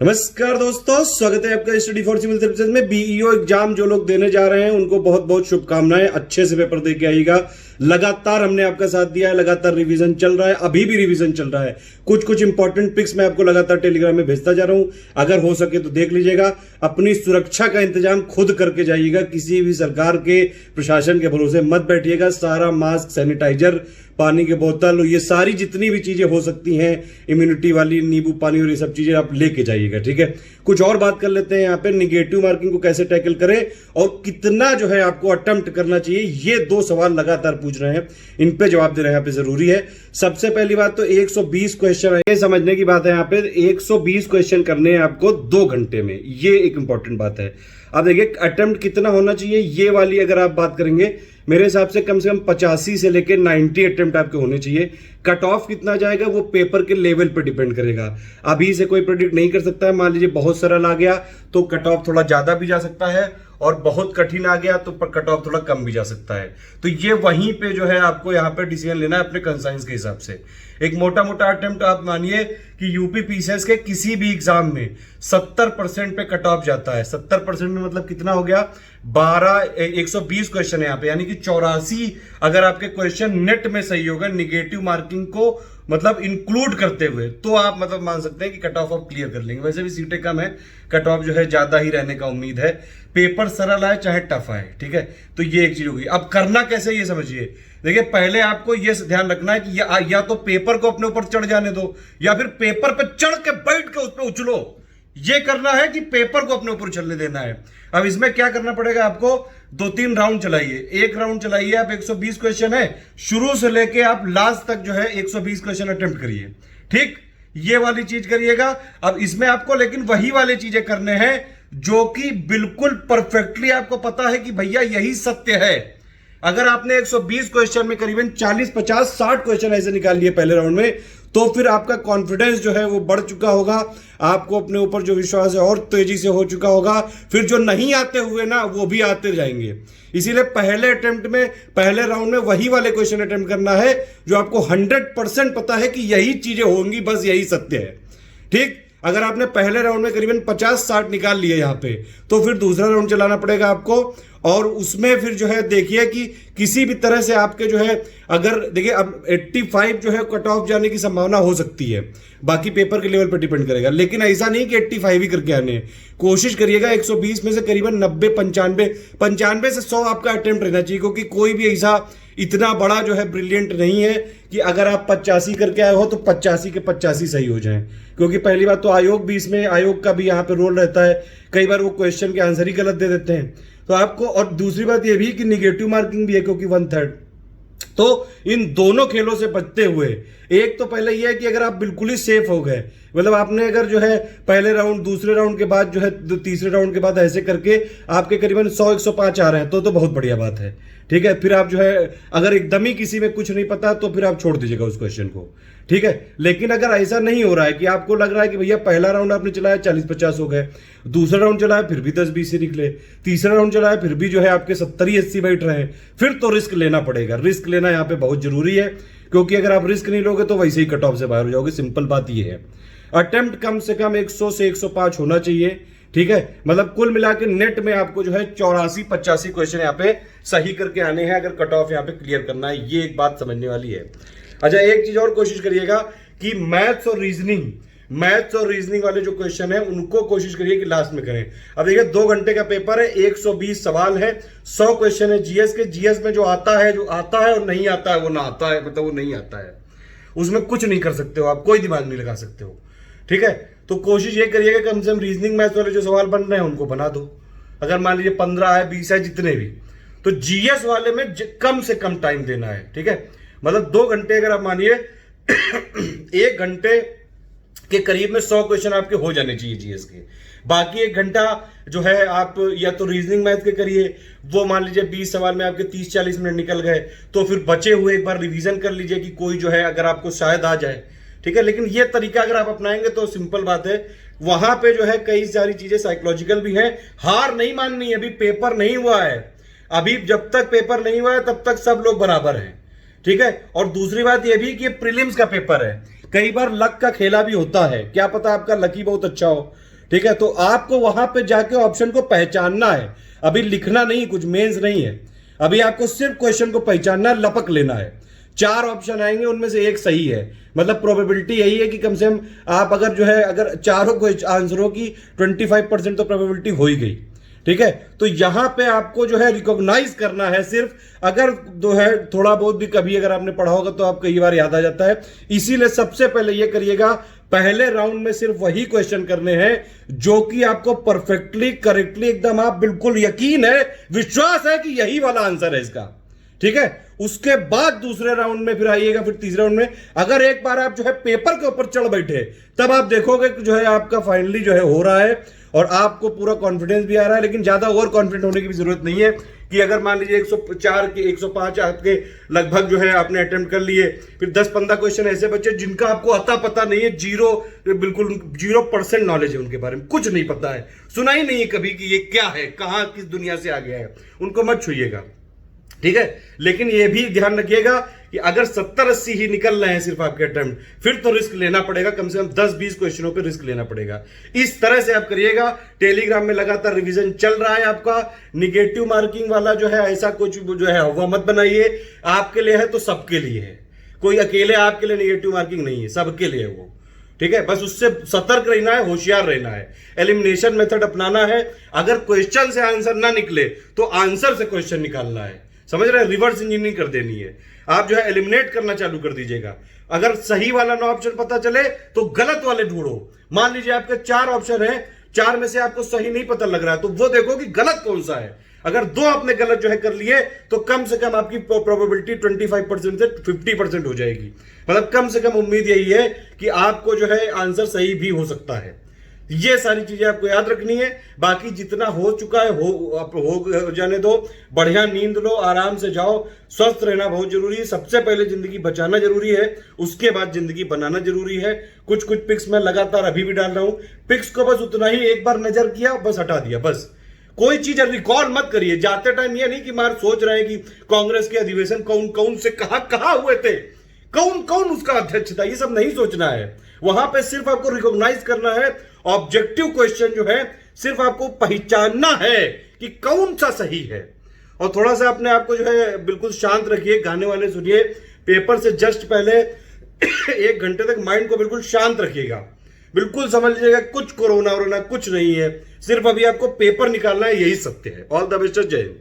नमस्कार दोस्तों, स्वागत है आपका स्टडी फॉर सिविल सर्विसेज में। बीईओ एग्जाम जो लोग देने जा रहे हैं उनको बहुत बहुत शुभकामनाएं। अच्छे से पेपर दे के आइएगा। लगातार हमने आपका साथ दिया है, लगातार रिवीजन चल रहा है, अभी भी रिवीजन चल रहा है। कुछ इंपॉर्टेंट पिक्स मैं आपको लगातार टेलीग्राम में भेजता जा रहा हूं, अगर हो सके तो देख लीजिएगा। अपनी सुरक्षा का इंतजाम खुद करके जाइएगा, किसी भी सरकार के प्रशासन के भरोसे मत बैठिएगा। सारा मास्क, सैनिटाइजर, पानी की बोतल, ये सारी जितनी भी चीजें हो सकती हैं इम्यूनिटी वाली, नींबू पानी और ये सब चीजें आप लेके जाइएगा, ठीक है। कुछ और बात कर लेते हैं यहाँ पे, निगेटिव मार्किंग को कैसे टैकल करें और कितना जो है आपको अटेम्प्ट करना चाहिए। ये दो सवाल लगातार पूछ रहे हैं, इन पे जवाब देना यहाँ पे जरूरी है। सबसे पहली बात तो 120 क्वेश्चन है, ये समझने की बात है। यहाँ पे 120 क्वेश्चन करने हैं आपको 2 घंटे में, ये एक इंपॉर्टेंट बात है। अब देखिए अटेम्प्ट कितना होना चाहिए, ये वाली अगर आप बात करेंगे मेरे हिसाब से कम 85 से लेकर 90 अटेम्प्ट आपके होने चाहिए। कट ऑफ कितना जाएगा वो पेपर के लेवल पर डिपेंड करेगा, अभी से कोई प्रेडिक्ट नहीं कर सकता है। मान लीजिए बहुत सरल आ गया तो कट ऑफ थोड़ा ज्यादा भी जा सकता है, और बहुत कठिन आ गया तो कट ऑफ थोड़ा कम भी जा सकता है। तो ये वहीं पे जो है आपको यहाँ पे डिसीजन लेना है अपने कंसाइंस के हिसाब से। एक मोटा अटेम्प्ट आप मानिए कि यूपी पीसीएस के किसी भी एग्जाम में 70% पे कट ऑफ जाता है। 70% में मतलब कितना हो गया, 120 क्वेश्चन है यहाँ पे, यानी कि 84 अगर आपके क्वेश्चन नेट में सही होगा निगेटिव मार्किंग को मतलब इंक्लूड करते हुए, तो आप मतलब मान सकते हैं कि कट ऑफ आप क्लियर कर लेंगे। वैसे भी सीटें कम है, कट ऑफ जो है ज्यादा ही रहने का उम्मीद है। पेपर सरल आए चाहे टफ आए, ठीक है। तो ये एक चीज होगी। अब करना कैसे ये समझिए। देखिए पहले आपको ये ध्यान रखना है कि या तो पेपर को अपने ऊपर चढ़ जाने दो, या फिर पेपर पे चढ़ के बैठ के उस पर उछलो। ये करना है कि पेपर को अपने ऊपर चलने देना है। अब इसमें क्या करना पड़ेगा आपको, 2-3 राउंड चलाइए। एक राउंड चलाइए आप, 120 क्वेश्चन है, शुरू से लेके आप लास्ट तक जो है 120 क्वेश्चन अटेम्प्ट करिए, ठीक। ये वाली चीज करिएगा। अब इसमें आपको लेकिन वही वाली चीजें करने हैं जो कि बिल्कुल परफेक्टली आपको पता है कि भैया यही सत्य है। अगर आपने 120 क्वेश्चन में करीबन 40, 50, 60 क्वेश्चन ऐसे निकाल लिए पहले राउंड में, तो फिर आपका कॉन्फिडेंस जो है वो बढ़ चुका होगा, आपको अपने ऊपर जो विश्वास है और तेजी से हो चुका होगा। फिर जो नहीं आते हुए ना वो भी आते जाएंगे। इसीलिए पहले अटेम्प्ट में, पहले राउंड में वही वाले क्वेश्चन अटेम्प्ट करना है जो आपको 100% पता है कि यही चीजें होंगी, बस यही सत्य है, ठीक। अगर आपने पहले राउंड में करीबन 50-60 निकाल लिए यहाँ पे, तो फिर दूसरा राउंड चलाना पड़ेगा आपको, और उसमें फिर जो है देखिए कि किसी भी तरह से आपके जो है, अगर देखिए अब 85 जो है कट ऑफ जाने की संभावना हो सकती है, बाकी पेपर के लेवल पर डिपेंड करेगा। लेकिन ऐसा नहीं कि 85 ही करके आने, कोशिश करिएगा 120 में से करीबन 90, 95 से 100 आपका अटेम्प्ट रहना चाहिए। क्योंकि कोई भी ऐसा इतना बड़ा जो है ब्रिलियंट नहीं है कि अगर आप 85 करके आए हो तो 85 के 85 सही हो जाएं। क्योंकि पहली बात तो आयोग भी इसमें, आयोग का भी यहाँ पे रोल रहता है, कई बार वो क्वेश्चन के आंसर ही गलत दे देते हैं तो आपको। और दूसरी बात ये भी कि निगेटिव मार्किंग भी है, क्योंकि 1/3। तो इन दोनों खेलों से बचते हुए एक तो पहले यह है कि अगर आप बिल्कुल ही सेफ हो गए, मतलब आपने अगर जो है पहले राउंड, दूसरे राउंड के बाद जो है तीसरे राउंड के बाद ऐसे करके आपके करीबन 100-105 आ रहे हैं, तो बहुत बढ़िया बात है, ठीक है। फिर आप जो है अगर एकदम ही किसी में कुछ नहीं पता तो फिर आप छोड़ दीजिएगा उस क्वेश्चन को, ठीक है। लेकिन अगर ऐसा नहीं हो रहा है कि आपको लग रहा है कि भैया पहला राउंड आपने चलाया 40-50 हो गए, दूसरा राउंड चलाया फिर भी 10-20 से निकले, तीसरा राउंड चलाया फिर भी जो है आपके 70-80 बैठ रहे हैं, फिर तो रिस्क लेना पड़ेगा। रिस्क लेना यहाँ पे बहुत जरूरी है, क्योंकि अगर आप रिस्क नहीं लोगे तो वैसे ही कट ऑफ से बाहर हो जाओगे। सिंपल बात ये है। अटेम्प्ट कम से कम 100 से 105 होना चाहिए, ठीक है। मतलब कुल मिला के नेट में आपको जो है 84-85 क्वेश्चन यहाँ पे सही करके आने हैं, अगर कट ऑफ यहाँ पे क्लियर करना है। ये एक बात समझने वाली है। अच्छा, एक चीज और कोशिश करिएगा कि मैथ्स और रीजनिंग वाले जो क्वेश्चन है उनको कोशिश करिए कि लास्ट में करें। अब देखिए 2 घंटे का पेपर है, 120 सवाल है, 100 क्वेश्चन है जीएस के। जीएस में जो आता है और नहीं आता है वो ना आता है, मतलब वो नहीं आता है, उसमें कुछ नहीं कर सकते हो आप, कोई दिमाग नहीं लगा सकते हो, ठीक है। तो कोशिश ये करिएगा कम से कम रीजनिंग मैथ्स वाले जो सवाल बन रहे हैं उनको बना दो। अगर मान लीजिए 15 है, 20 है, जितने भी, तो जीएस वाले में कम से कम टाइम देना है, ठीक है। मतलब 2 घंटे अगर आप मानिए 1 घंटे के करीब में 100 क्वेश्चन आपके हो जाने चाहिए जीएस के। बाकी 1 घंटा जो है आप या तो रीजनिंग मैथ के करिए, वो मान लीजिए 20 सवाल में आपके 30-40 मिनट निकल गए, तो फिर बचे हुए एक बार रिवीजन कर लीजिए कि कोई जो है अगर आपको शायद आ जाए, ठीक है। लेकिन ये तरीका अगर आप अपनाएंगे तो सिंपल बात है, वहां पे जो है कई सारी चीजें साइकोलॉजिकल भी हैं। हार नहीं माननी है, अभी पेपर नहीं हुआ है, अभी जब तक पेपर नहीं हुआ है तब तक सब लोग बराबर हैं, ठीक है। और दूसरी बात यह भी कि प्रीलिम्स का पेपर है, कई बार लक का खेला भी होता है, क्या पता आपका लकी बहुत अच्छा हो। ठीक है, तो आपको वहां पे जाके ऑप्शन को पहचानना है, अभी लिखना नहीं, कुछ मेंस नहीं है, अभी आपको सिर्फ क्वेश्चन को पहचानना, लपक लेना है। 4 ऑप्शन आएंगे, उनमें से एक सही है, मतलब प्रोबेबिलिटी यही है कि कम से कम आप अगर जो है अगर चारों आंसरों की 25% तो प्रोबेबिलिटी हो ही गई। ठीक है, तो यहां पे आपको जो है रिकॉग्नाइज करना है सिर्फ, अगर जो है थोड़ा बहुत भी कभी अगर आपने पढ़ा होगा तो आप कई बार याद आ जाता है। इसीलिए सबसे पहले ये करिएगा, पहले राउंड में सिर्फ वही क्वेश्चन करने हैं जो कि आपको परफेक्टली करेक्टली एकदम आप बिल्कुल यकीन है, विश्वास है कि यही वाला आंसर है इसका। ठीक है, उसके बाद दूसरे राउंड में फिर आइएगा, फिर तीसरे राउंड में अगर एक बार आप जो है पेपर के ऊपर चढ़ बैठे तब आप देखोगे कि जो है आपका फाइनली जो है हो रहा है और आपको पूरा कॉन्फिडेंस भी आ रहा है। लेकिन ज्यादा ओवर कॉन्फिडेंट होने की भी जरूरत नहीं है कि अगर मान लीजिए 104 के 105 आपके लगभग जो है आपने अटेम्प्ट कर लिए, फिर 10-15 क्वेश्चन ऐसे बच्चे जिनका आपको अता पता नहीं है, बिल्कुल 0% नॉलेज है उनके बारे में, कुछ नहीं पता है, सुना ही नहीं है कभी कि ये क्या है, कहां किस दुनिया से आ गया है, उनको मत छूइएगा। ठीक है, लेकिन यह भी ध्यान रखिएगा कि अगर 70-80 ही निकल रहे हैं सिर्फ आपके अटेम्प्ट, फिर तो रिस्क लेना पड़ेगा, कम से कम 10-20 क्वेश्चनों पे रिस्क लेना पड़ेगा। इस तरह से आप करिएगा। टेलीग्राम में लगातार रिवीजन चल रहा है आपका। निगेटिव मार्किंग वाला जो है ऐसा कुछ जो है वह मत बनाइए, आपके लिए है तो सबके लिए है, कोई अकेले आपके लिए निगेटिव मार्किंग नहीं है, सबके लिए वो। ठीक है, बस उससे सतर्क रहना है, होशियार रहना है, एलिमिनेशन मेथड अपनाना है। अगर क्वेश्चन से आंसर ना निकले तो आंसर से क्वेश्चन निकालना है, समझ रहे हैं, रिवर्स इंजीनियरिंग कर देनी है। आप जो है एलिमिनेट करना चालू कर दीजिएगा। अगर सही वाला ना ऑप्शन पता चले तो गलत वाले ढूंढो। मान लीजिए आपके 4 ऑप्शन है, 4 में से आपको सही नहीं पता लग रहा है तो वो देखो कि गलत कौन सा है। अगर 2 आपने गलत जो है कर लिए तो कम से कम आपकी प्रोबेबिलिटी 25% से 50% हो जाएगी। मतलब कम से कम उम्मीद यही है कि आपको जो है आंसर सही भी हो सकता है। ये सारी चीजें आपको याद रखनी है। बाकी जितना हो चुका है हो जाने दो, बढ़िया नींद लो, आराम से जाओ। स्वस्थ रहना बहुत जरूरी है, सबसे पहले जिंदगी बचाना जरूरी है, उसके बाद जिंदगी बनाना जरूरी है। कुछ पिक्स मैं लगातार अभी भी डाल रहा हूं, पिक्स को बस उतना ही एक बार नजर किया बस हटा दिया, बस कोई चीज रिकॉर्ड मत करिए जाते टाइम। ये नहीं कि मार सोच रहे हैं कि कांग्रेस के अधिवेशन कौन कौन से कहां हुए थे, कौन कौन उसका अध्यक्ष था, ये सब नहीं सोचना है। वहां पे सिर्फ आपको रिकॉग्नाइज करना है, ऑब्जेक्टिव क्वेश्चन जो है सिर्फ आपको पहचानना है कि कौन सा सही है। और थोड़ा सा अपने आप को जो है बिल्कुल शांत रखिए, गाने वाले सुनिए, पेपर से जस्ट पहले 1 घंटे तक माइंड को बिल्कुल शांत रखिएगा। बिल्कुल समझ लीजिएगा कुछ कोरोना वोरोना कुछ नहीं है, सिर्फ अभी आपको पेपर निकालना है, यही सत्य है। ऑल द बेस्ट, जय हिंद।